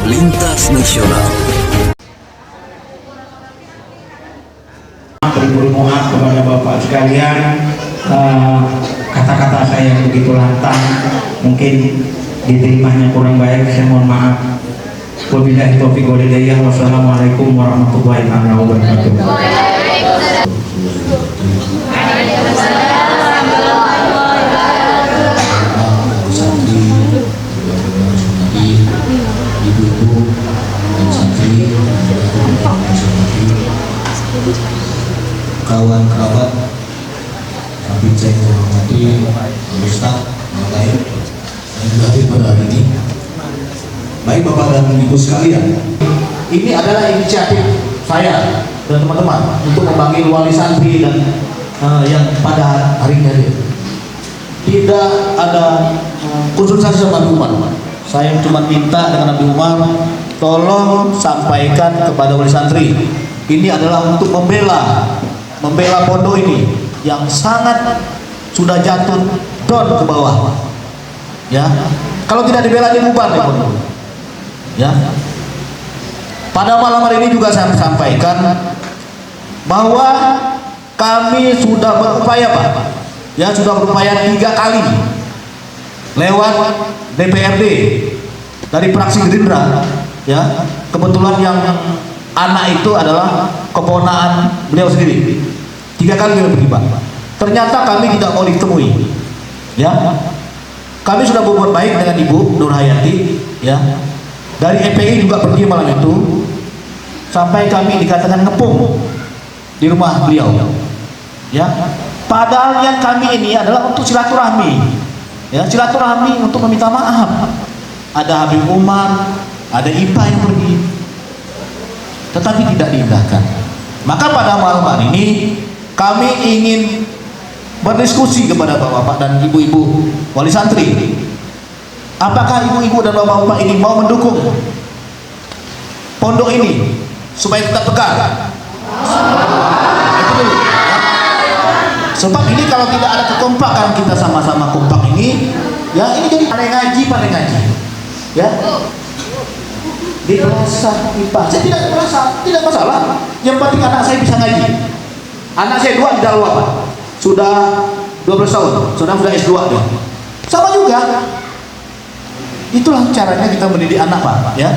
Lintas Nasional. Beri maaf kepada Bapak sekalian, kata-kata saya yang begitu lantang mungkin diterimanya kurang baik, saya mohon maaf. Wabillahi taufiq wal hidayah. Wassalamualaikum warahmatullahi wabarakatuh. Kawan kerabat, tapi saya menghormati Ustaz yang lain yang hadir pada hari ini. Baik Bapak dan Ibu sekalian, ini adalah inisiatif saya dan teman-teman untuk memanggil wali santri dan yang pada hari ini hadir. Tidak ada konsultasi sama Nabi Umar. Saya cuma minta dengan Nabi Umar, tolong sampaikan kepada wali santri. Ini adalah untuk membela pondok ini yang sangat sudah jatuh down ke bawah. Ya, kalau tidak dibela dia bubar di pondok. Ya. Pada malam hari ini juga saya sampaikan bahwa kami sudah berupaya Pak. Ya, sudah berupaya 3 kali lewat DPRD dari fraksi Gerindra. Ya, kebetulan yang anak itu adalah keponakan beliau sendiri. 3 kali beliau pergi Pak. Ternyata kami tidak mau ditemui. Ya, kami sudah berbuat baik dengan Ibu Nur Hayati. Ya, dari EPI juga pergi malam itu, sampai kami dikatakan ngepung di rumah beliau. Ya, padahal yang kami ini adalah untuk silaturahmi. Ya, silaturahmi untuk meminta maaf. Ada Habib Umar, ada IPA yang pergi, tetapi tidak diindahkan. Maka pada malam hari ini kami ingin berdiskusi kepada bapak-bapak dan ibu-ibu wali santri. Apakah ibu-ibu dan bapak-bapak ini mau mendukung pondok ini supaya tetap tegak? Itu dulu. Sebab ini kalau tidak ada kekompakan kita sama-sama kompak ini, ya ini jadi pandai ngaji. Ya. Di perasaan IPA saya tidak merasa, tidak masalah. Yang penting anak saya bisa ngaji. Anak saya 2 di Dalwa Pak, sudah 12 tahun, sudah S2 dia. Sama juga. Itulah caranya kita mendidik anak Pak. Ya,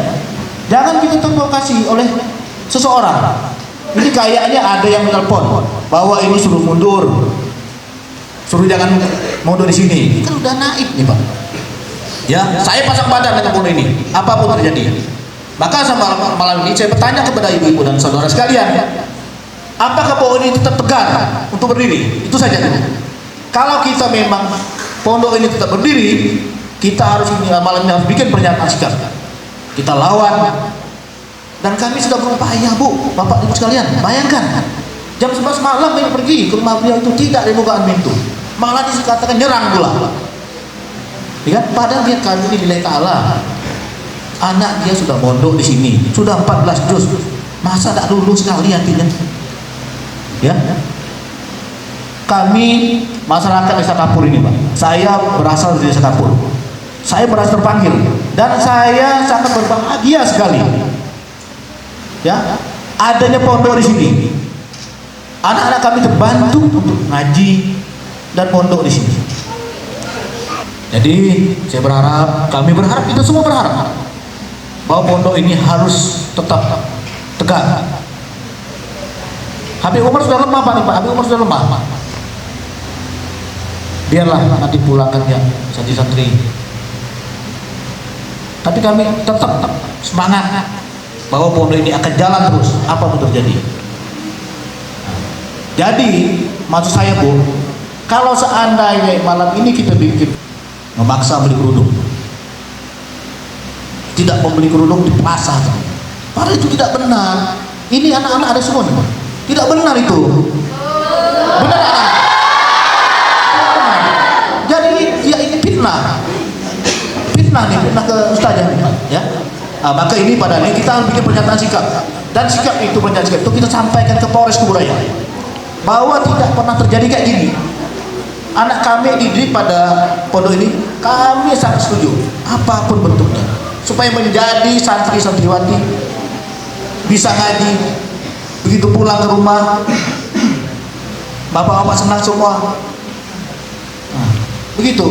jangan kita terprovokasi oleh seseorang. Ini kayaknya ada yang menelpon bahwa ini suruh mundur, suruh jangan mundur di sini. Kan udah naik nih Pak. Ya, saya pasang badan dengan pondok ini, apapun terjadi. Maka sama malam ini saya bertanya kepada ibu-ibu dan saudara sekalian, apakah pondok ini tetap tegak untuk berdiri? Itu saja dulu. Kalau kita memang pondok ini tetap berdiri, kita harus malam ini harus bikin pernyataan sikap. Kita lawan. Dan kami sudah berupaya Bu, Bapak Ibu sekalian. Bayangkan, jam 11 malam kami pergi ke rumah beliau itu tidak ada bukaan pintu. Malah dikatakan nyerang pula. Ya, padahal dia kami ini nilai ta'ala. Anak dia sudah mondok di sini, sudah 14 juz. Masa tak lulus sekali hatinya? Ya. Kami masyarakat Desa Kapur ini, Pak. Saya berasal dari Desa Kapur. Saya merasa terpanggil dan saya sangat berbahagia sekali. Ya, adanya pondok di sini. Anak-anak kami terbantu untuk ngaji dan pondok di sini. Jadi, saya berharap, kami berharap, kita semua berharap bahwa pondok ini harus tetap tegak. Habib Umar sudah lemah Pak, Habib Umar sudah lemah. Biarlah nanti pulangkan ya santri-santri. Tapi kami tetap semangat bahwa pondok ini akan jalan terus apapun terjadi. Jadi maksud saya Bu, kalau seandainya malam ini kita bikin memaksa beli kerudung, tidak membeli kerudung di pasar, padahal itu tidak benar. Ini anak-anak ada semua nih, tidak benar itu. Benar anak? Jadi ya ini fitnah nih, fitnah ke ustazah ya. Maka ini pada ini kita harus bikin pernyataan sikap, dan sikap itu, pernyataan sikap itu kita sampaikan ke Polres Kuburaya bahwa tidak pernah terjadi kayak gini. Anak kami dididik pada pondok ini, kami sangat setuju apapun bentuknya supaya menjadi santri santriwati, bisa ngaji, begitu pulang ke rumah bapak-bapak senang semua. Nah, begitu.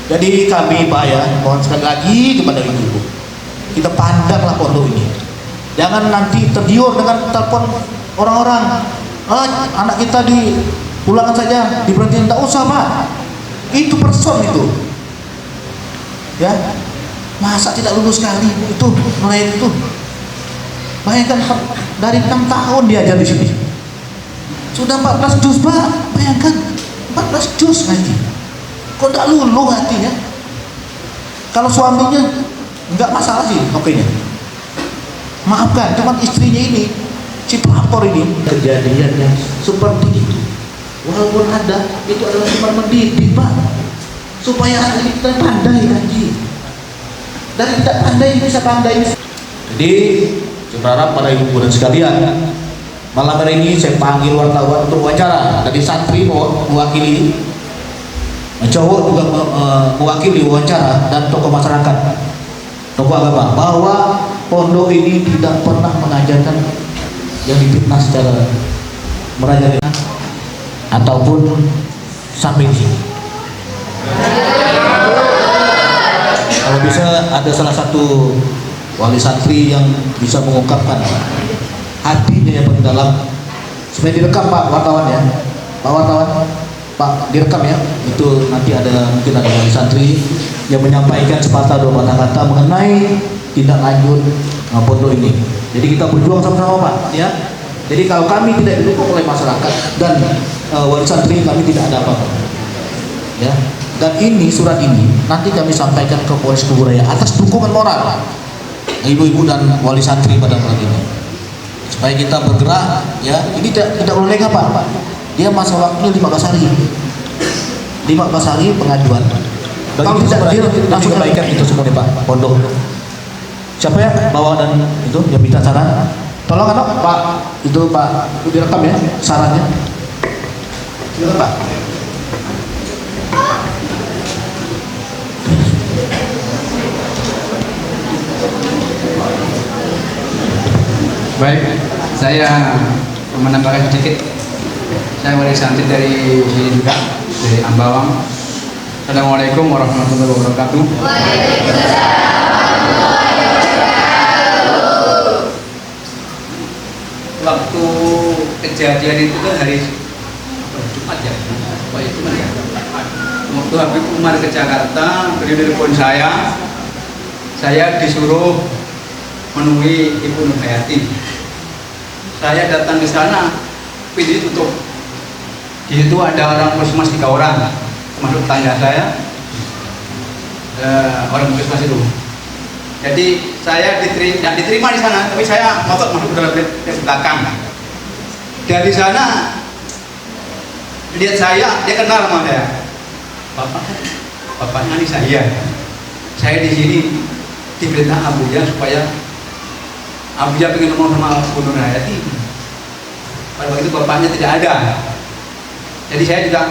Jadi kami Pak ya, mohon sekali lagi kepada ibu-ibu, kita pandanglah pondok ini, jangan nanti tergiur dengan telepon orang-orang, anak kita di pulangan saja diberhentiin. Tak usah Pak, itu person itu ya, masa tidak lulus sekali itu mulai itu. Bayangkan dari 6 tahun diajar di sini, sudah 14 juz Pak, bayangkan 14 juz ngaji, kok tidak luluh hatinya. Kalau suaminya enggak masalah sih, oke-nya maafkan, cuman istrinya ini si pelapor ini kejadian yang seperti itu. Walaupun ada, itu adalah cuma mendidik Pak, supaya anak kita pandai ngaji, dari tidak pandai bisa pandai. Jadi saya berharap pada ibu dan sekalian, malam hari ini saya panggil wartawan untuk wawancara. Tadi santri mewakili, cowok juga mewakili wawancara, dan tokoh masyarakat, tokoh agama, bahwa pondok ini tidak pernah mengajarkan yang difitnah secara merajalela ataupun sampai di sini. Kalau bisa ada salah satu wali santri yang bisa mengungkapkan hatinya yang paling dalam, supaya direkam Pak wartawan ya, Pak wartawan, Pak direkam ya, itu nanti ada mungkin ada wali santri yang menyampaikan sepatah dua patah kata mengenai tindak lanjut pondok ini. Jadi kita berjuang sama-sama Pak ya. Jadi kalau kami tidak didukung oleh masyarakat dan wali santri, kami tidak ada apa-apa ya. Dan ini surat ini nanti kami sampaikan ke Polres Kuburaya atas dukungan moral ibu-ibu dan wali santri pada malam ini, supaya kita bergerak ya. Ini tidak boleh apa, dia masa waktunya 15 hari, 15 hari pengajuan. Kalau tidak dia langsung kebaikan itu semua nih Pak pondok. Siapa ya bawa dan itu yang minta saran, tolong kan Pak, itu Pak itu direkam ya sarannya. Silakan Pak. Baik, saya menambahkan sedikit. Saya wali santri dari sini juga, dari Ambawang. Assalamualaikum warahmatullahi wabarakatuh. Waktu kejadian itu kan hari Jumat ya, Jumat ya. Waktu Habib Umar ke Jakarta, beliau telepon saya disuruh menemui Ibu Nur Hayati. Saya datang ke sana, pintu tutup. Di situ ada orang puskesmas 3 orang, termasuk tanya saya, orang puskesmas itu. Jadi saya tidak diterima di sana, tapi saya ngotot masuk ke dalam belakang. Dari sana lihat saya, dia kenal sama saya. Bapaknya ini saya di sini diperintah Abuya supaya Abuya pengen ngomong sama Bu Nur Hayati. Pada waktu itu bapaknya tidak ada. Jadi saya juga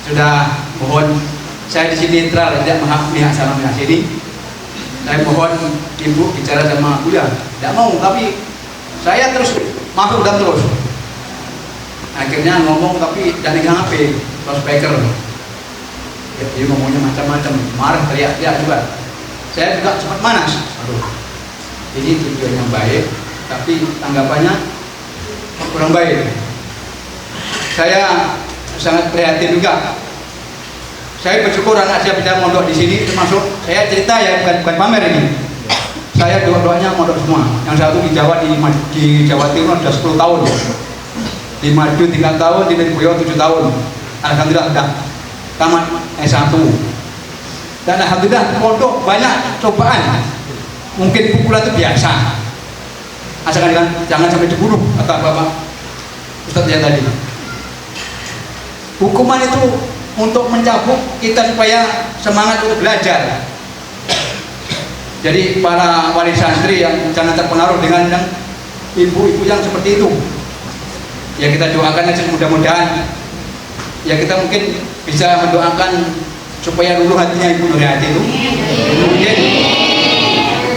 sudah mohon, saya di sini netral, tidak memihak sana memihak sini. Saya mohon ibu bicara sama Abuya, tidak mau, tapi saya terus masuk dan terus. Akhirnya ngomong tapi dari HP, speaker. Jadi ngomongnya macam-macam, marah, teriak-teriak juga. Saya juga sempat manas. Ini tujuan yang baik, tapi tanggapannya kurang baik. Saya sangat prihatin juga. Saya bersyukur anak saya bisa mondok di sini, termasuk saya cerita ya, bukan pamer ini. Saya dua-duanya mondok semua. Yang satu di Jawa Timur sudah 10 tahun. Di Madu 3 tahun, di Lirboyo 7 tahun. Alhamdulillah sudah tamat S1. Dan alhamdulillah pondok banyak cobaan. Mungkin pukulan itu biasa, asalkan jangan sampai dibunuh, kata Bapak Ustadz yang tadi. Hukuman itu untuk mencabut kita supaya semangat untuk belajar. Jadi para wali santri yang jangan terpengaruh dengan yang ibu-ibu yang seperti itu. Ya kita doakan aja mudah-mudahan. Ya kita mungkin bisa mendoakan supaya luluh hatinya Ibu Nur Hayati itu. Mungkin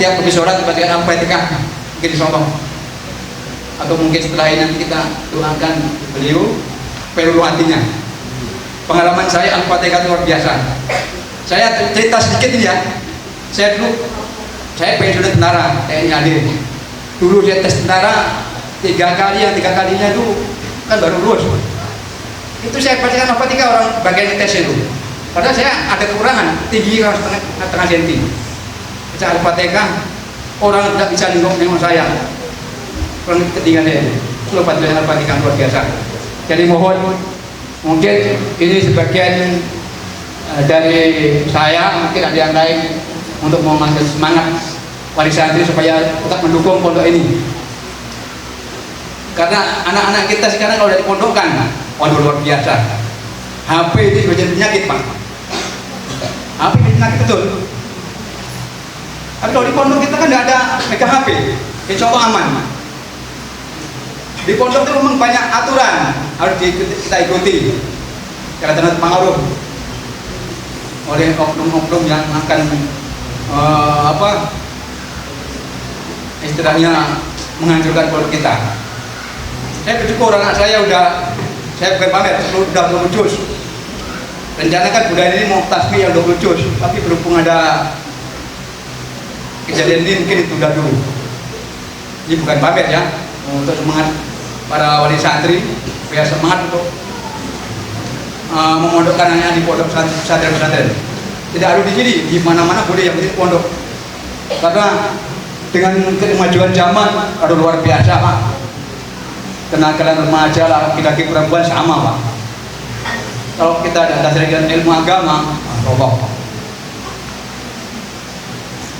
tiap habis sholat bacakan Al-Fatihah, mungkin disombong. Atau mungkin setelah ini nanti kita doakan beliau peluluh hatinya. Pengalaman saya Al-Fatihah luar biasa. Saya cerita sedikit ini ya. Saya pengen sudah tentara, TNI AD. Dulu saya tes tentara 3 kali, yang 3 kalinya itu kan baru lulus. Itu saya bacakan Al-Fatihah orang bagian tes itu. Padahal saya ada kekurangan, tinggi setengah senti. Baca Al-Fatihah, orang tidak bisa nengok saya. Orang ketiga saya itu Al-Fatihah luar biasa. Jadi mohon, mungkin ini sebagian dari saya, mungkin ada yang lain untuk mengasih semangat wali santri supaya tetap mendukung pondok ini. Karena anak-anak kita sekarang kalau dari pondokan, waduh luar biasa. HP itu juga jadi penyakit, Pak. HP itu penyakit betul. Tapi kalau di pondok kita kan tidak ada megang HP, insya Allah aman. Di pondok itu memang banyak aturan harus kita ikuti. Karena ternyata pengaruh oleh oknum-oknum yang akan istilahnya menghancurkan pondok kita. Saya bersyukur anak saya saya bukan pamer, sudah 20 juz. Rencana kan bulan ini mau tasbih yang 20 juz, tapi berhubung ada kejadian ini mungkin ditunda dulu. Ini bukan pamer ya, untuk semangat para wali santri, biar semangat untuk memondokkan anaknya di pondok pesantren. Tidak harus di sini, di mana-mana boleh, yang penting pondok. Karena dengan kemajuan zaman, aduh luar biasa Pak. Kenakalan remaja, laki-laki perempuan sama Pak. Kalau kita ada dasar dengan ilmu agama, roboh.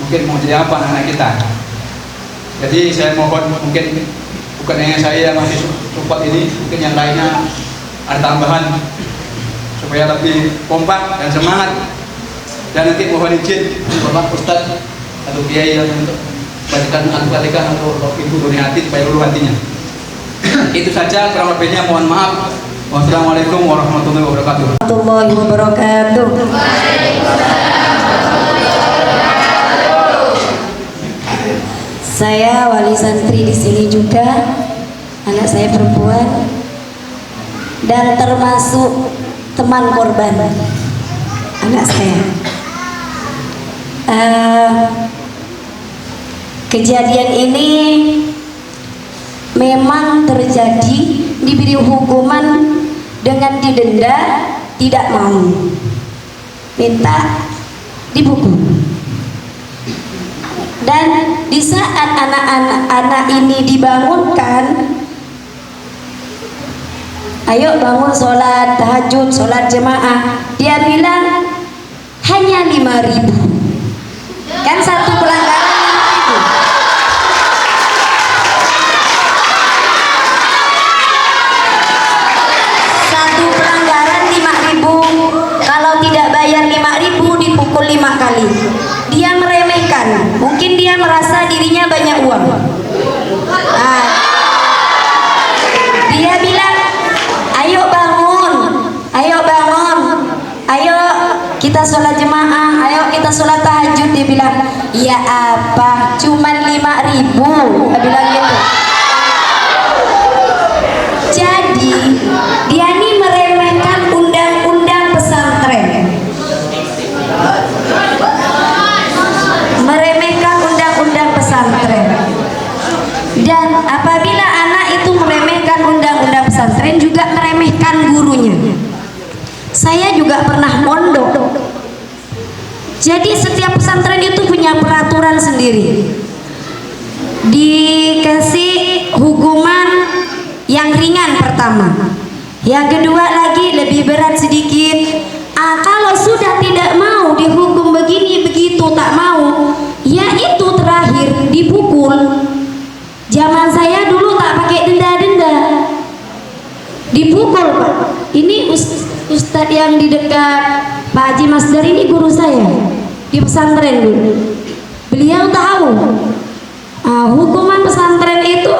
Mungkin mau jadi apa anak kita. Jadi saya mohon, mungkin bukan hanya saya yang masih support ini, mungkin yang lainnya ada tambahan supaya lebih kompak dan semangat. Dan nanti mohon izin Bapak Ustadz atau Kiai yang untuk bacakan Al-Fatihah atau Ibu Nurhati supaya luluh hatinya. Itu saja, kurang lebihnya mohon maaf. Wassalamualaikum warahmatullahi wabarakatuh. Warahmatullahi wabarakatuh. Saya wali santri di sini juga, anak saya perempuan dan termasuk teman korban anak saya. Kejadian ini memang terjadi, diberi hukuman dengan didenda, tidak mau, minta dipukul. Dan di saat anak-anak ini dibangunkan, ayo bangun sholat tahajud, sholat jemaah, dia bilang hanya 5.000. Kan satu pelanggaran 5.000. Satu pelanggaran 5.000. Kalau tidak bayar 5.000 dipukul 5 kali. Dia meremehkan. Mungkin dia merasa dirinya banyak uang. Nah, dia bilang, ayo bangun, ayo kita sholat jemaah, ayo kita sholat tahajud. Dia bilang, ya apa, cuman 5.000. Dia bilang gitu. Jadi dia ini meremehkan undang-undang pesantren, meremehkan undang-undang pesantren. Dan apabila anak itu meremehkan undang-undang pesantren, juga meremehkan gurunya. Saya juga pernah mondok. Jadi setiap pesantren itu punya peraturan sendiri. Dikasih hukuman yang ringan pertama, yang kedua lagi lebih berat sedikit. Kalau sudah tidak mau dihukum begini begitu, tak mau, ya itu terakhir dipukul. Zaman saya dulu tak pakai denda-denda, dipukul Pak. Ini Ustadz yang di dekat Pak Haji Masdar ini guru saya di pesantren dulu. Beliau tahu hukuman pesantren itu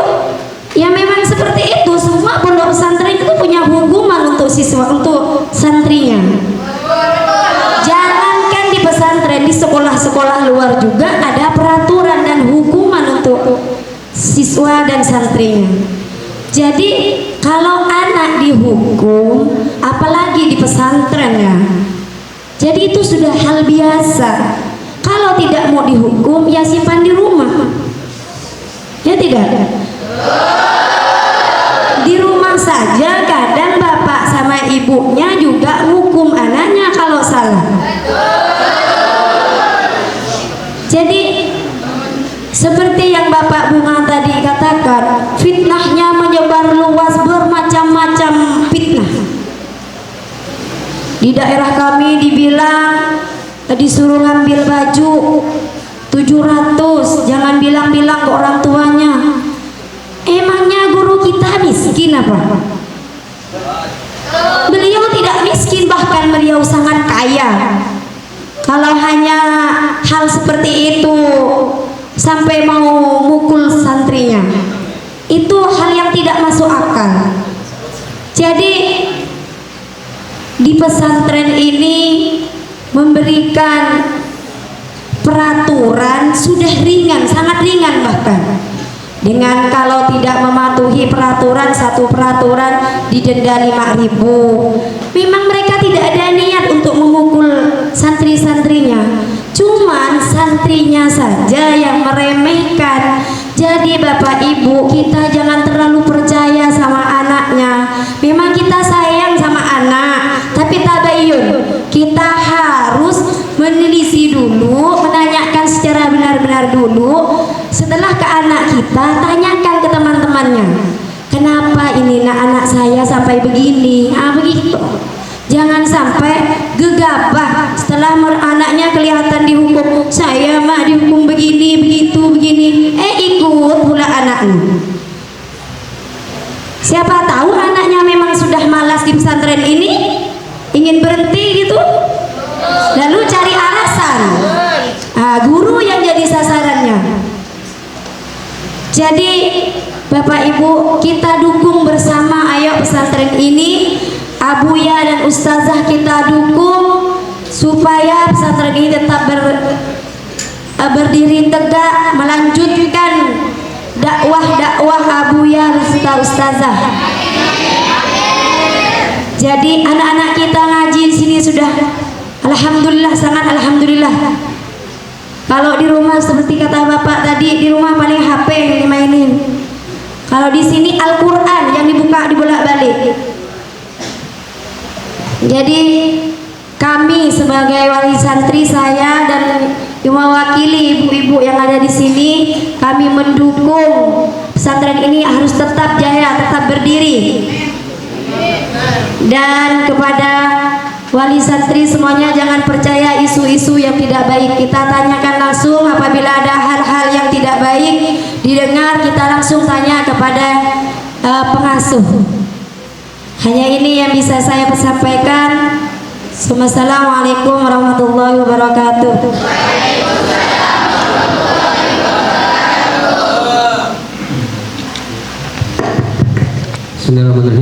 ya memang seperti itu. Semua pondok pesantren itu punya hukuman untuk siswa, untuk santrinya. Jangankan di pesantren, di sekolah-sekolah luar juga ada peraturan dan santrinya. Jadi kalau anak dihukum, apalagi di pesantren ya, jadi itu sudah hal biasa. Kalau tidak mau dihukum, ya simpan di rumah. Ya tidak? Di rumah saja kadang bapak sama ibunya juga hukum anaknya kalau salah. Jadi seperti yang Bapak Bunga tadi katakan, fitnahnya menyebar luas, bermacam-macam fitnah. Di daerah kami dibilang disuruh ngambil baju 700, jangan bilang-bilang ke orang tuanya. Emangnya guru kita miskin apa? Beliau tidak miskin, bahkan beliau sangat kaya. Kalau hanya hal seperti itu sampai mau mukul santrinya, itu hal yang tidak masuk akal. Jadi di pesantren ini memberikan peraturan sudah ringan, sangat ringan, bahkan dengan kalau tidak mematuhi peraturan, satu peraturan didenda 5.000. Memang mereka tidak ada niat untuk memukul santri-santrinya, cuman santrinya saja yang meremehkan. Jadi Bapak Ibu, kita jangan terlalu percaya sama anaknya. Memang kita sayang sama anak, tapi tabayun, kita harus menelisih dulu, menanyakan secara benar-benar dulu. Setelah ke anak kita, tanyakan ke teman-temannya, kenapa ini anak saya sampai begini. Begitu. Jangan sampai gegabah setelah anaknya kelihatan dihukum, saya mah dihukum begini, begitu, begini, ikut pula anaknya. Siapa tahu anaknya memang sudah malas di pesantren ini, ingin berhenti gitu, lalu cari alasan. Guru yang jadi sasarannya. Jadi Bapak Ibu, kita dukung bersama, ayo pesantren ini, Abuya dan Ustazah kita dukung supaya pesantren ini tetap berdiri tegak, melanjutkan dakwah Abuya dan Ustazah. Jadi anak-anak kita ngaji di sini sudah alhamdulillah, sangat alhamdulillah. Kalau di rumah seperti kata Bapak tadi, di rumah paling HP yang dimainin. Kalau di sini Al-Qur'an yang dibuka dibolak-balik. Jadi kami sebagai wali santri, saya dan mewakili ibu-ibu yang ada di sini, kami mendukung pesantren ini harus tetap jaya, tetap berdiri. Dan kepada wali santri semuanya, jangan percaya isu-isu yang tidak baik. Kita tanyakan langsung, apabila ada hal-hal yang tidak baik didengar, kita langsung tanya kepada pengasuh. Hanya ini yang bisa saya sampaikan. Assalamualaikum warahmatullahi wabarakatuh.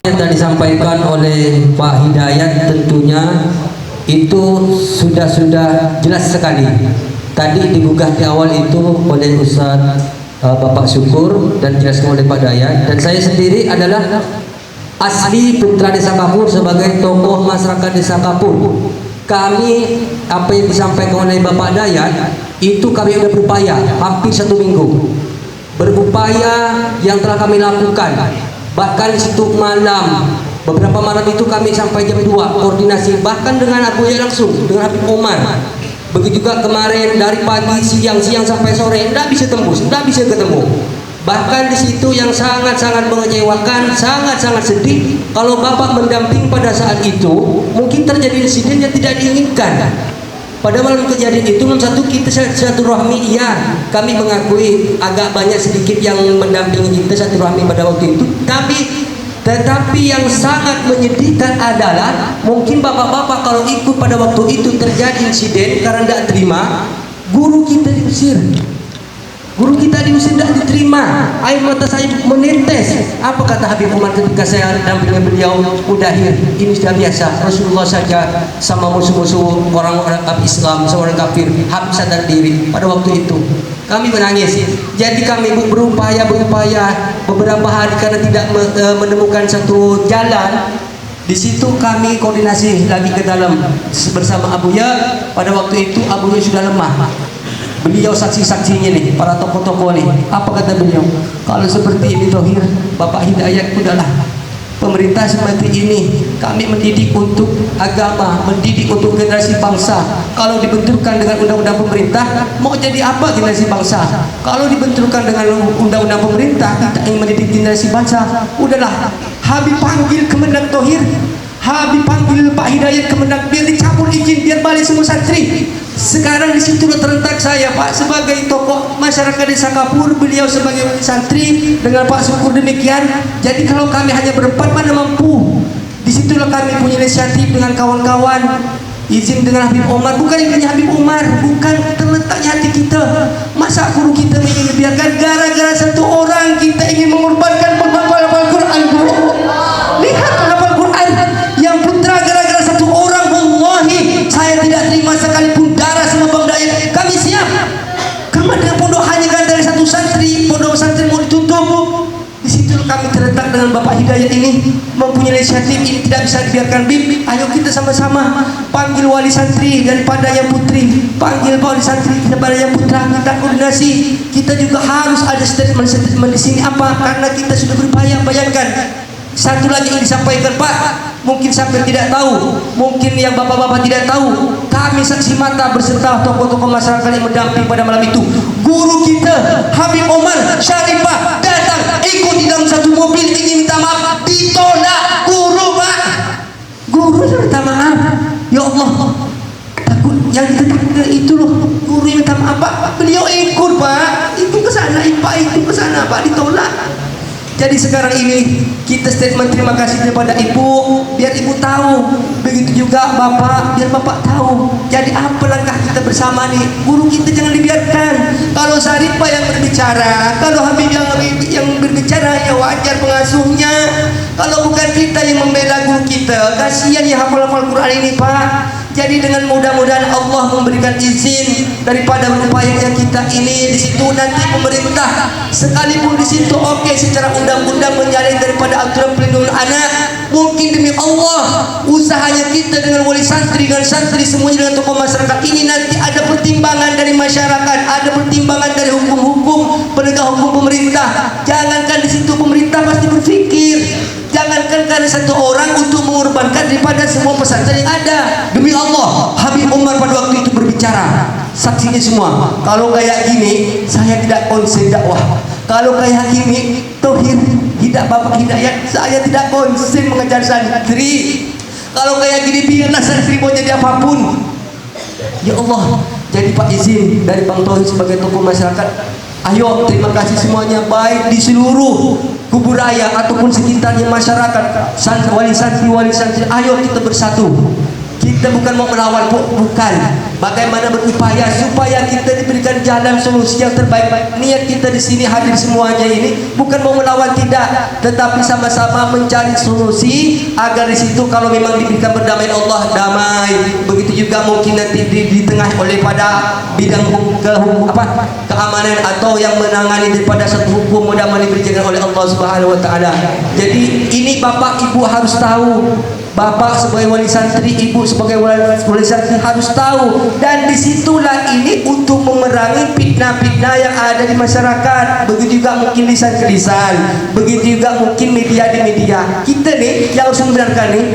Yang tadi disampaikan oleh Pak Hidayat tentunya itu sudah jelas sekali. Tadi digugah di awal itu oleh Ustaz Bapak Syukur dan dijelaskan oleh Pak Dayat, dan saya sendiri adalah asli putra Desa Kapur sebagai tokoh masyarakat Desa Kapur. Kami apa yang disampaikan oleh Bapak Dayat itu kami sudah berupaya hampir 1 minggu, berupaya yang telah kami lakukan. Bahkan situ malam, beberapa malam itu kami sampai jam 2 koordinasi, bahkan dengan Abuya langsung, dengan Habib Omar. Begitu juga kemarin dari pagi, siang sampai sore, tidak bisa tembus, tidak bisa ketemu. Bahkan di situ yang sangat-sangat mengecewakan, sangat-sangat sedih, kalau Bapak mendamping pada saat itu, mungkin terjadi insiden yang tidak diinginkan. Pada malam kejadian itu, satu kita satu rahmi, iya, kami mengakui agak banyak sedikit yang mendampingi kita satu rahmi pada waktu itu. Tetapi yang sangat menyedihkan adalah mungkin bapak-bapak kalau ikut pada waktu itu terjadi insiden karena tidak terima, guru kita diusir. Guru kita diusir, tidak diterima. Air mata saya menetes. Apa kata Habib Umar ketika saya dampingi beliau? Mudahir, ini sudah biasa. Rasulullah saja sama musuh-musuh orang-orang Islam, seorang kafir, habis sadar diri pada waktu itu. kami menangis. Jadi kami berupaya beberapa hari karena tidak menemukan satu jalan. Di situ kami koordinasi lagi ke dalam bersama Abuya. Pada waktu itu Abuya sudah lemah. Beliau saksi-saksinya nih, para tokoh-tokoh nih. Apa kata beliau? Kalau seperti ini Thohir, Bapak Hidayat, udahlah. Pemerintah seperti ini, kami mendidik untuk agama, mendidik untuk generasi bangsa. Kalau dibenturkan dengan undang-undang pemerintah, mau jadi apa generasi bangsa? Kalau dibenturkan dengan undang-undang pemerintah, kita ingin mendidik generasi bangsa, udahlah. Habib panggil Kemendak Thohir, Habib panggil Pak Hidayat Kemendak, biar dicabut izin, biar balik semua santri. Sekarang di situ terletak saya, Pak, sebagai tokoh masyarakat Desa Kapur, beliau sebagai santri dengan Pak Syukur demikian. Jadi kalau kami hanya berempat mana mampu. Disitulah kami punya inisiatif dengan kawan-kawan, izin dengan Habib Omar, bukan izin Habib Omar, bukan, terletaknya hati kita. Masa guru kita ingin dibiarkan gara-gara satu orang kita ingin mengorbankan penghafal Al-Quran, guru. Lihat penghafal Quran yang putra gara-gara satu orang. Wallahi saya tidak terima sekalipun darah semua Bang Dayat. Kami siap. Kemudian pondok hanya kan dari satu santri, pondok santri mau ditutup. Di situ kami terletak dengan Bapak Hidayat ini mempunyai inisiatif ini tidak bisa dibiarkan. Bib, ayo kita sama-sama panggil wali santri daripada yang putri, panggil wali santri daripada yang putra, kita koordinasi. Kita juga harus ada statement di sini apa? Karena kita sudah berupaya. Bayangkan satu lagi yang disampaikan, Pak, mungkin sampai tidak tahu, mungkin yang bapak-bapak tidak tahu, kami saksi mata berserta tokoh-tokoh masyarakat yang mendamping pada malam itu. Guru kita Habib Omar Syarifah datang ikut di dalam satu mobil ingin minta maaf, ditolak guru, Pak. Guru minta maaf, ya Allah, takut yang kita itu loh, guru minta maaf, Pak. Beliau ikut, Pak, ikut ke sana, Pak, ikut ke sana, Pak, ditolak. Jadi sekarang ini kita statement terima kasih kepada ibu, biar ibu tahu. Begitu juga bapak, biar bapak tahu. Jadi apa langkah kita bersama nih? Guru kita jangan dibiarkan. Kalau Syarifah yang berbicara, kalau Habib yang berbicara, ya wajar pengasuhnya. Kalau bukan kita yang membela guru kita, kasihan ya hafal-hafal Quran ini, Pak. Jadi dengan mudah-mudahan Allah memberikan izin daripada upayanya kita ini. Di situ nanti pemerintah sekalipun di situ oke secara undang-undang menjalin daripada aturan pelindungan anak, mungkin demi Allah usahanya kita dengan wali santri, dengan santri semuanya, dengan tokoh masyarakat ini nanti ada pertimbangan dari masyarakat, ada pertimbangan dari hukum-hukum penegak hukum pemerintah. Jangankan di situ pemerintah pasti berpikir, jangankan karena satu orang untuk mengorbankan daripada semua pesantren yang ada. Demi Allah, Habib Umar pada waktu itu berbicara, saksinya semua. Kalau kayak gini saya tidak konsen dakwah. Kalau kayak gini Thohir, Bapak Hidayat, saya tidak konsen mengejar santri. Kalau kayak gini biarlah santri mau jadi apapun. Ya Allah, jadi Pak izin dari Bang Thohir sebagai tokoh masyarakat. Ayo, terima kasih semuanya, baik di seluruh kubur raya ataupun sekitarnya masyarakat, wali santri, ayo kita bersatu. Kita bukan mau melawan, bukan. Bagaimana berupaya supaya kita diberikan jalan solusi yang terbaik. Niat kita di sini hadir semuanya ini bukan mau melawan, tidak, tetapi sama-sama mencari solusi agar di situ kalau memang diberikan perdamaian Allah, damai. Begitu juga mungkin nanti di tengah oleh pada bidang keamanan atau yang menangani daripada satu hukum, mudah-mudahan diberikan oleh Allah Subhanahu wa taala. Jadi ini Bapak Ibu harus tahu. Bapak sebagai wali santri, ibu sebagai wali santri harus tahu. Dan disitulah ini untuk memerangi fitnah-fitnah yang ada di masyarakat. Begitu juga mungkin lisan-lisan, begitu juga mungkin media di media. Kita nih yang harus membenarkan nih,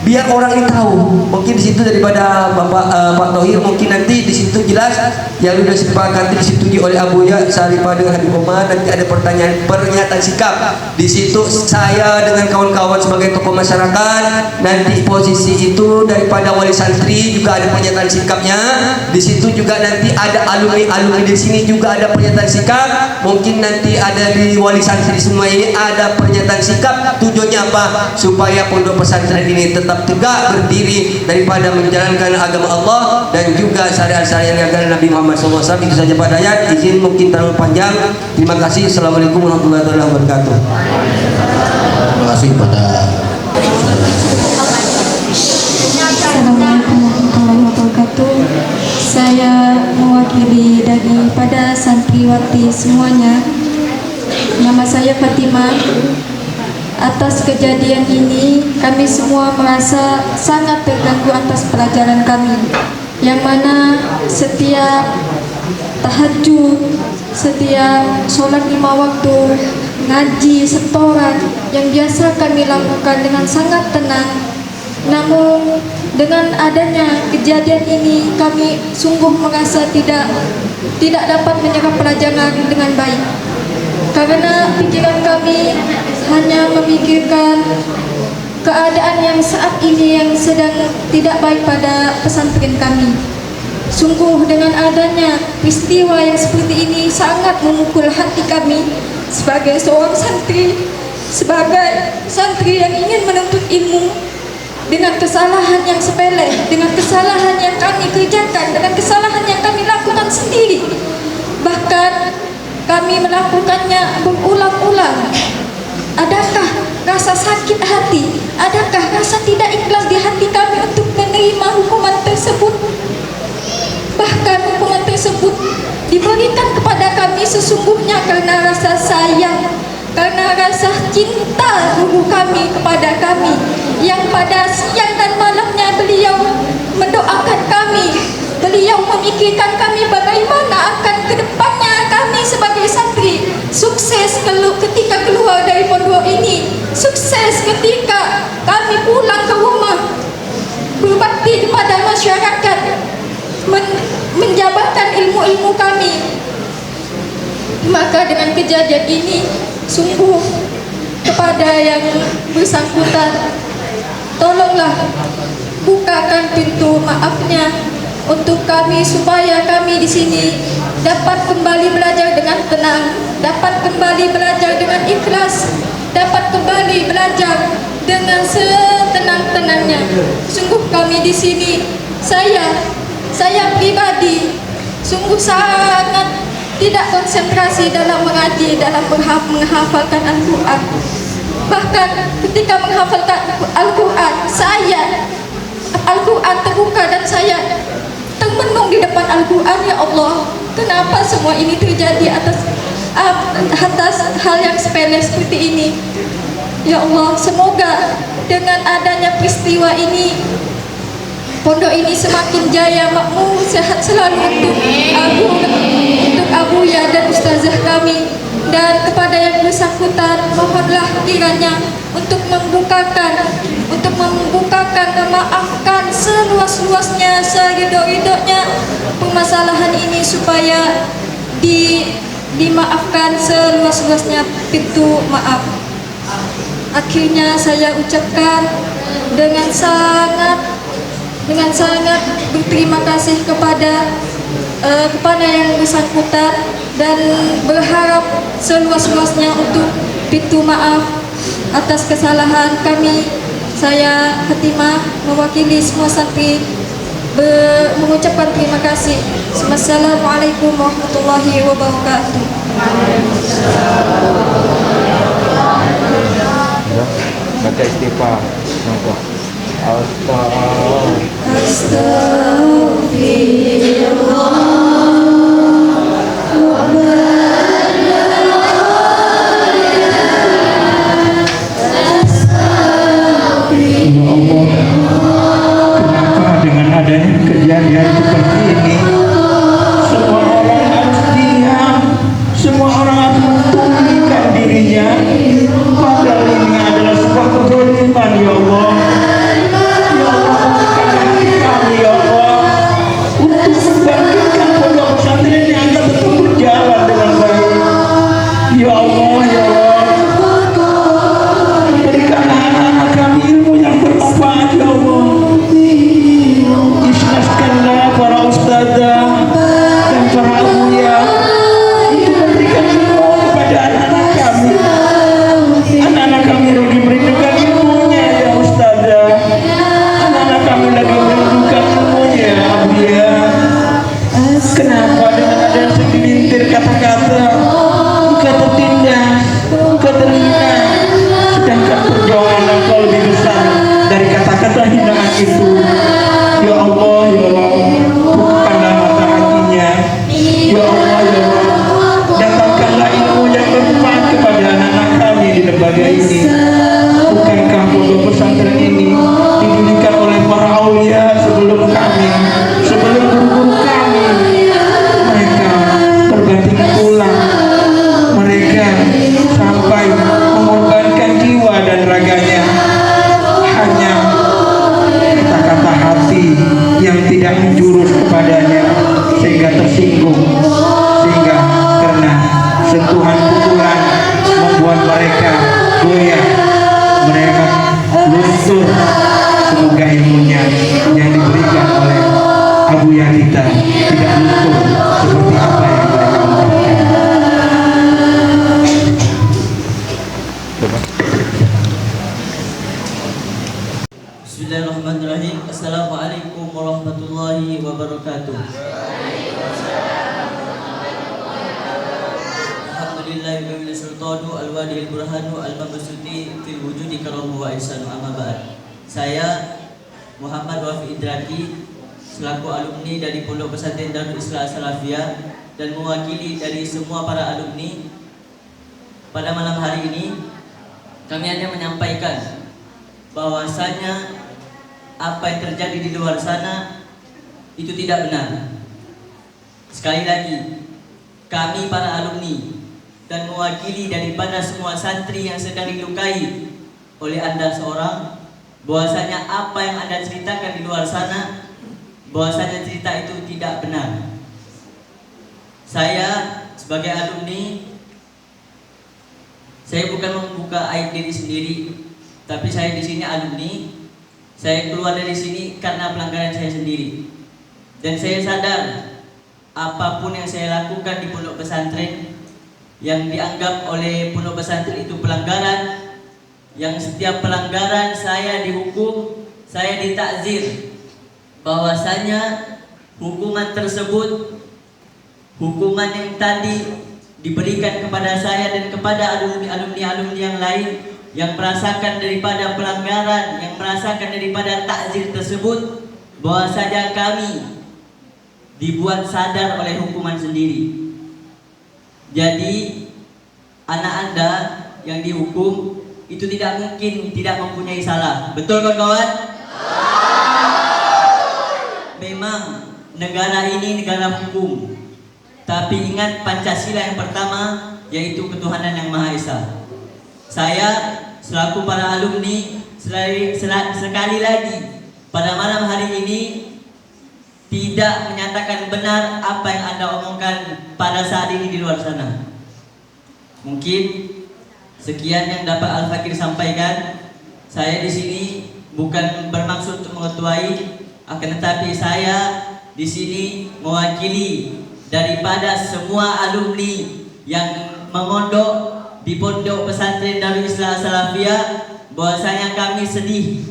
biar orang ini tahu. Mungkin di situ daripada Pak Thohir, mungkin nanti di situ jelas yang sudah disepakati disetujui oleh Abuya Syarifah dengan Habib Omar. Nanti ada pernyataan sikap. Di situ saya dengan kawan-kawan sebagai tokoh masyarakat, nanti posisi itu daripada wali santri juga ada pernyataan sikapnya. Di situ juga nanti ada alumni di sini juga ada pernyataan sikap. Mungkin nanti ada di wali santri semua ini ada pernyataan sikap. Tujuannya apa? Supaya pondok pesantren ini tetap tegak berdiri daripada menjalankan agama Allah dan juga syariat-syariat agama Nabi Muhammad SAW. Itu saja Pak Dayat, izin mungkin terlalu panjang. Terima kasih. Assalamualaikum warahmatullahi wabarakatuh. Terima kasih pada Assalamualaikum warahmatullahi wabarakatuh. Saya mewakili mewakili daripada santriwati semuanya. Nama saya Fatimah. Atas kejadian ini, kami semua merasa sangat terganggu atas pelajaran kami, yang mana setiap tahajud, setiap sholat 5 waktu, ngaji, setoran yang biasa kami lakukan dengan sangat tenang. Namun dengan adanya kejadian ini, kami sungguh merasa tidak dapat menyerap pelajaran dengan baik, karena pikiran kami hanya memikirkan keadaan yang saat ini yang sedang tidak baik pada pesantren kami. Sungguh dengan adanya peristiwa yang seperti ini sangat memukul hati kami sebagai seorang santri, sebagai santri yang ingin menuntut ilmu. Dengan kesalahan yang sepele, dengan kesalahan yang kami kerjakan, dengan kesalahan yang kami lakukan sendiri, bahkan kami melakukannya berulang-ulang. Adakah rasa sakit hati, adakah rasa tidak ikhlas di hati kami untuk menerima hukuman tersebut? Bahkan hukuman tersebut diberikan kepada kami sesungguhnya karena rasa sayang, karena rasa cinta guru kami kepada kami, yang pada siang dan malamnya beliau mendoakan kami, beliau memikirkan kami bagaimana akan kedepannya kami sebagai santri sukses ketika keluar dari pondok ini, sukses ketika kami pulang ke rumah, berbakti kepada masyarakat, menjabarkan ilmu-ilmu kami. Maka dengan kejadian ini, sungguh kepada yang bersangkutan, tolonglah bukakan pintu maafnya untuk kami, supaya kami di sini dapat kembali belajar dengan tenang, dapat kembali belajar dengan ikhlas, dapat kembali belajar dengan setenang-tenangnya. Sungguh kami di sini, saya pribadi sungguh sangat tidak konsentrasi dalam mengaji, dalam menghafalkan Al-Quran. Bahkan ketika menghafalkan Al-Quran, Al-Quran terbuka dan saya termenung di depan Al-Quran. Ya Allah, kenapa semua ini terjadi atas hal yang sepele seperti ini? Ya Allah, semoga dengan adanya peristiwa ini, pondok ini semakin jaya, makmur, sehat selalu untuk Abuya dan ustazah kami. Dan kepada yang bersangkutan, mohonlah kiranya untuk membukakan, memaafkan seluas-luasnya, seridok-ridoknya permasalahan ini, supaya dimaafkan seluas-luasnya pintu maaf. Akhirnya saya ucapkan dengan sangat berterima kasih kepada yang bersangkutan, dan berharap seluas-luasnya untuk pintu maaf atas kesalahan kami. Saya Fatimah mewakili semua santri mengucapkan terima kasih. Assalamualaikum warahmatullahi wabarakatuh. Baca istighfar. Kenapa dengan adanya kejadian seperti ini semua orang harus diam, semua orang harus memulihkan dirinya, padahal ini adalah sebuah kezaliman. Ya Allah, ya Allah, untuk membangkitkan pondok pesantren yang akan tetap berjalan dengan baik. Ya Allah, ya Allah, berikan anak-anak kami ilmu yang bermanfaat. Ya Allah, ikhlaskanlah para ustazah dan para abuya untuk memberikan ilmu kepada anak-anak kami. Anak-anak kami lagi merindukan ilmunya, ya ustazah. Anak-anak kami lagi merindukan ilmunya, ya abuya. Kenapa dengan ada segelintir kata-kata engkau tertindas, engkau terhina, sedangkan perjuangan engkau lebih besar dari kata-kata hinaan itu. Ya Allah, ya Allah, bukakanlah mata hatinya, kita tidak mengukur seperti apa yang mereka memberikan. Bismillahirrahmanirrahim. Assalamualaikum warahmatullahi wabarakatuh. Alhamdulillahi sultanu al-wadihil burhanu al-mabsuti fil wujudi karamu wa ihsanu amma ba'd. Saya Muhammad Wafi Idraki selaku alumni dari Pondok Pesantren Darul Islah Salafiyah dan mewakili dari semua para alumni, pada malam hari ini kami hanya menyampaikan bahwasanya apa yang terjadi di luar sana itu tidak benar. Sekali lagi, kami para alumni dan mewakili daripada semua santri yang sedang dilukai oleh Anda seorang, bahwasanya apa yang Anda ceritakan di luar sana, bahwasanya cerita itu tidak benar. Saya sebagai alumni, saya bukan membuka aib diri sendiri, tapi saya di sini alumni. Saya keluar dari sini karena pelanggaran saya sendiri. Dan saya sadar apapun yang saya lakukan di pondok pesantren yang dianggap oleh pondok pesantren itu pelanggaran, yang setiap pelanggaran saya dihukum, saya ditakzir, bahwasanya hukuman tersebut, hukuman yang tadi diberikan kepada saya dan kepada alumni yang lain yang merasakan daripada pelanggaran, yang merasakan daripada takzir tersebut, bahwasanya kami dibuat sadar oleh hukuman sendiri. Jadi anak Anda yang dihukum itu tidak mungkin tidak mempunyai salah. Betul kawan-kawan? Memang negara ini negara hukum, tapi ingat Pancasila yang pertama, yaitu ketuhanan yang Maha Esa. Saya selaku para alumni sekali lagi pada malam hari ini tidak menyatakan benar apa yang Anda omongkan pada saat ini di luar sana. Mungkin sekian yang dapat Al-Fakir sampaikan. Saya di sini bukan bermaksud untuk mengetuai, akan tetapi saya di sini mewakili daripada semua alumni yang memondok di Pondok Pesantren Darul Islah Salafiyah, bahwasanya kami sedih,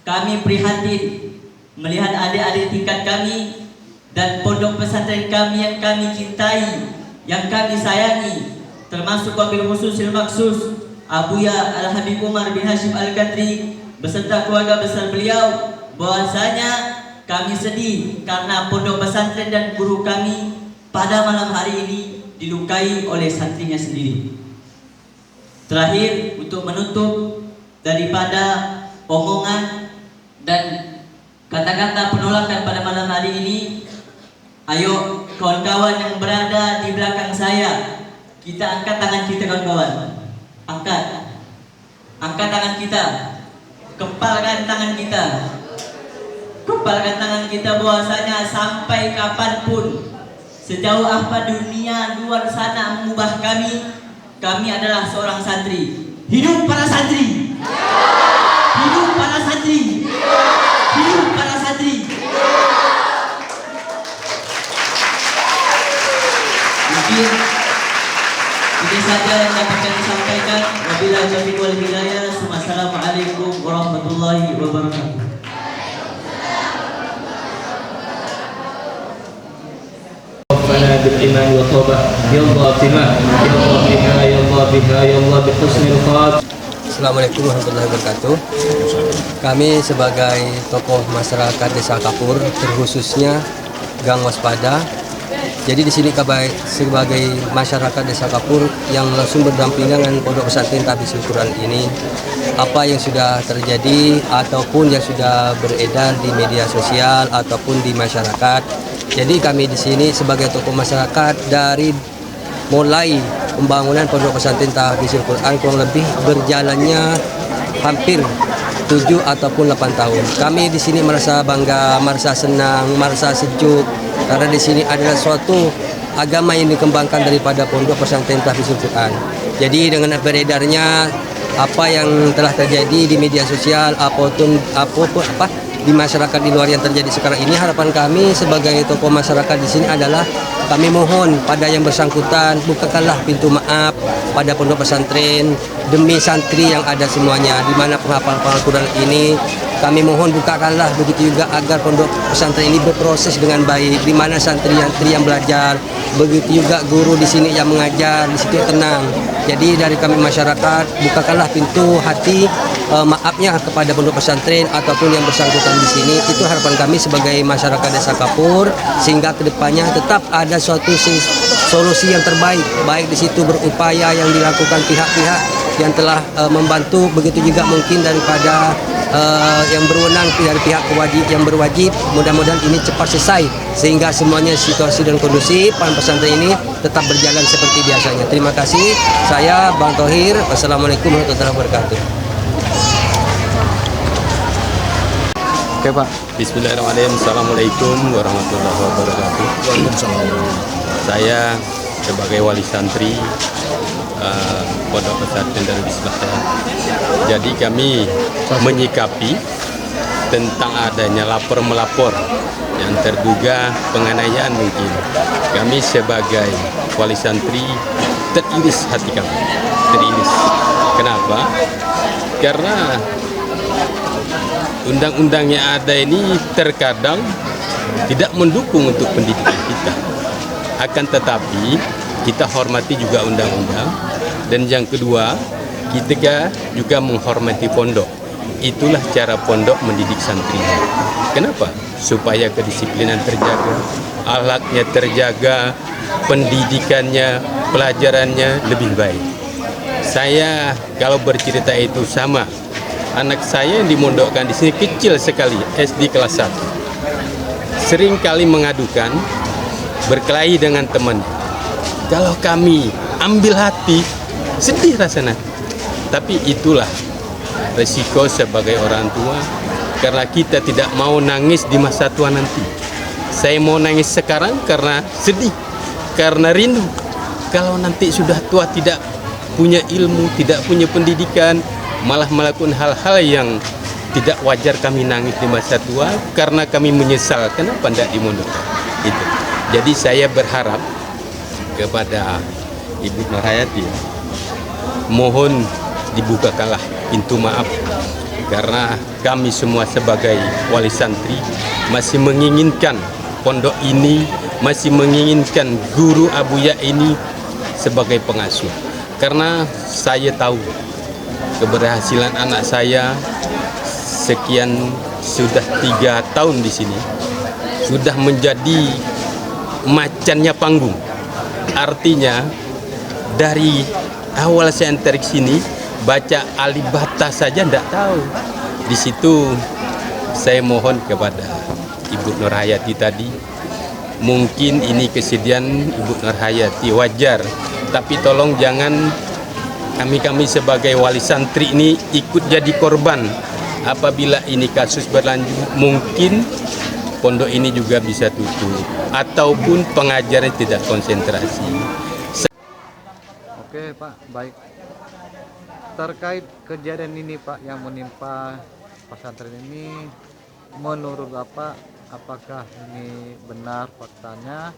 kami prihatin melihat adik-adik tingkat kami dan pondok pesantren kami yang kami cintai, yang kami sayangi, termasuk wabil khususil maksus Abuya Al-Habib Umar bin Hashim Al-Qadri beserta keluarga besar beliau, bahwasanya kami sedih karena pondok pesantren dan guru kami pada malam hari ini dilukai oleh santrinya sendiri. Terakhir, untuk menutup daripada omongan dan kata-kata penolakan pada malam hari ini, ayo kawan-kawan yang berada di belakang saya, kita angkat tangan kita kawan-kawan. Angkat tangan kita, kepalkan tangan kita, kepalkan tangan kita, bahwasanya sampai kapanpun, sejauh apa dunia luar sana mengubah kami adalah seorang santri. Hidup para santri! Hidup para santri! Hidup para santri! Mungkin ini saja yang dapat kami sampaikan. Wabillahi taufiq wal hidayah. Wassalamualaikum warahmatullahi wabarakatuh. ربنا بالإيمان والتوبة يا الله بما يا الله بها يا الله بها يا الله بحسن الخاتمة. Assalamualaikum warahmatullahi wabarakatuh. Kami sebagai tokoh masyarakat Desa Kapur, terkhususnya Gang Waspada. Jadi di sini sebagai masyarakat Desa Kapur yang langsung berdampingan dengan Pondok Pesantren Tahfidzul Quran ini, apa yang sudah terjadi ataupun yang sudah beredar di media sosial ataupun di masyarakat. Jadi kami di sini sebagai tokoh masyarakat dari mulai pembangunan Pondok Pesantren Tahfidzul Quran kurang lebih berjalannya hampir 7 ataupun 8 tahun. Kami di sini merasa bangga, merasa senang, merasa sejuk karena di sini adalah suatu agama yang dikembangkan daripada Pondok Pesantren Tahfidzul Quran. Jadi dengan beredarnya apa yang telah terjadi di media sosial di masyarakat di luar yang terjadi sekarang ini. Harapan kami sebagai tokoh masyarakat di sini adalah kami mohon pada yang bersangkutan, bukakanlah pintu maaf pada pondok pesantren demi santri yang ada semuanya, di mana penghafal Al-Quran ini kami mohon bukakanlah, begitu juga agar pondok pesantren ini berproses dengan baik, di mana santri-santri yang belajar, begitu juga guru di sini yang mengajar, di situ tenang. Jadi dari kami masyarakat, bukakanlah pintu hati maafnya kepada pondok pesantren ataupun yang bersangkutan di sini. Itu harapan kami sebagai masyarakat Desa Kapur, sehingga kedepannya tetap ada suatu solusi yang terbaik, baik di situ berupaya yang dilakukan pihak-pihak yang telah membantu, begitu juga mungkin daripada yang berwenang dari pihak yang berwajib. Mudah-mudahan ini cepat selesai sehingga semuanya situasi dan kondusif pesantren ini tetap berjalan seperti biasanya. Terima kasih. Saya Bang Thohir. Wassalamualaikum warahmatullahi wabarakatuh. Oke Pak. Bismillahirrahmanirrahim. Assalamualaikum warahmatullahi wabarakatuh. Saya sebagai wali santri Pondok Pesantren Darul Islah. Jadi kami menyikapi tentang adanya lapor-melapor yang terduga penganiayaan mungkin. Kami sebagai wali santri teriris hati kami. Teriris. Kenapa? Karena undang-undang yang ada ini terkadang tidak mendukung untuk pendidikan kita. Akan tetapi kita hormati juga undang-undang. Dan yang kedua, kita juga menghormati pondok. Itulah cara pondok mendidik santrinya. Kenapa? Supaya kedisiplinan terjaga, akhlaknya terjaga, pendidikannya, pelajarannya lebih baik. Saya kalau bercerita itu sama. Anak saya yang dimondokkan di sini kecil sekali, SD kelas 1. Sering kali mengadukan, berkelahi dengan teman. Kalau kami ambil hati, sedih rasanya. Tapi itulah resiko sebagai orang tua, karena kita tidak mau nangis di masa tua nanti. Saya mau nangis sekarang karena sedih, karena rindu. Kalau nanti sudah tua tidak punya ilmu, tidak punya pendidikan, malah melakukan hal-hal yang tidak wajar, kami nangis di masa tua karena kami menyesal kenapa tidak dimondokkan. Itu. Jadi saya berharap kepada Ibu Nurhayati, mohon dibukakanlah pintu maaf, karena kami semua sebagai wali santri masih menginginkan pondok ini, masih menginginkan guru Abuya ini sebagai pengasuh. Karena saya tahu keberhasilan anak saya sekian, sudah 3 tahun di sini, sudah menjadi macannya panggung. Artinya dari awal saya enter ke sini, baca alibata saja tidak tahu. Di situ saya mohon kepada Ibu Nurhayati tadi, mungkin ini kesedihan Ibu Nurhayati, wajar, tapi tolong jangan kami sebagai wali santri ini ikut jadi korban. Apabila ini kasus berlanjut, mungkin pondok ini juga bisa tutup ataupun pengajaran tidak konsentrasi. Oke Pak, baik. Terkait kejadian ini Pak yang menimpa pesantren ini, menurut Bapak apakah ini benar faktanya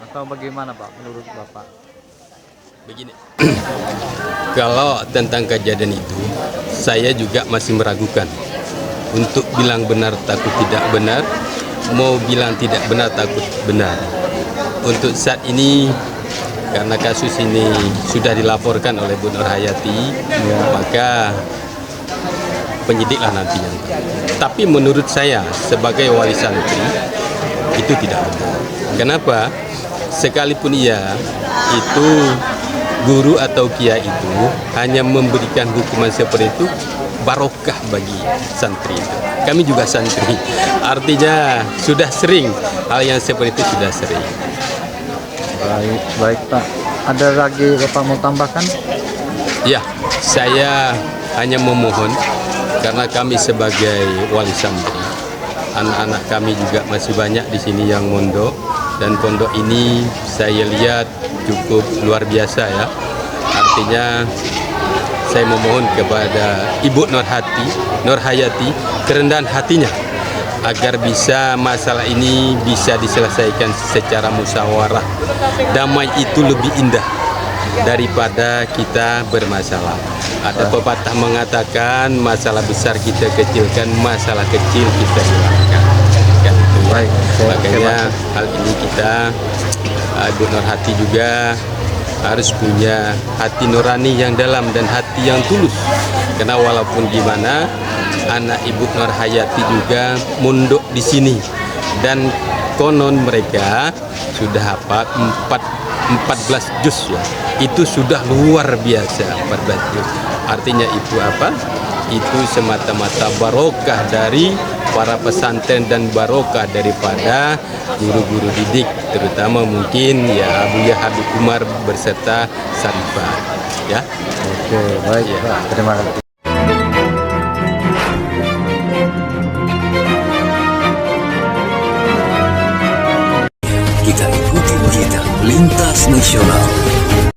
atau bagaimana Pak menurut Bapak? Begini, kalau tentang kejadian itu saya juga masih meragukan. Untuk bilang benar takut tidak benar, mau bilang tidak benar takut benar. Untuk saat ini, karena kasus ini sudah dilaporkan oleh Bu Nurhayati, maka penyidiklah nanti yang tahu. Tapi menurut saya sebagai wali santri itu tidak benar. Kenapa? Sekalipun itu guru atau kiai itu hanya memberikan hukuman seperti itu, barokah bagi santri itu. Kami juga santri, artinya sudah sering hal yang seperti itu, sudah sering. Baik Pak, ada lagi Bapak mau tambahkan? Ya, saya hanya memohon, karena kami sebagai wali santri, anak-anak kami juga masih banyak di sini yang mondok, dan pondok ini saya lihat cukup luar biasa ya. Artinya saya memohon kepada Ibu Nurhayati kerendahan hatinya agar bisa masalah ini bisa diselesaikan secara musyawarah. Damai itu lebih indah daripada kita bermasalah. Ada pepatah mengatakan masalah besar kita kecilkan, masalah kecil kita hilangkan. Kan itu ya. Makanya hal ini kita Ibu Nurhati juga harus punya hati nurani yang dalam dan hati yang tulus. Karena walaupun gimana, anak Ibu Nurhayati juga mondok di sini dan konon mereka sudah hafal 14 juz ya. Itu sudah luar biasa 14 juz. Artinya itu apa? Itu semata-mata barokah dari para pesantren dan barokah daripada guru-guru didik, terutama mungkin ya Abuya Habib Umar berserta Sarifah ya. Oke, baik Ya. Pak. Terima kasih. Kita ikuti berita lintas nasional.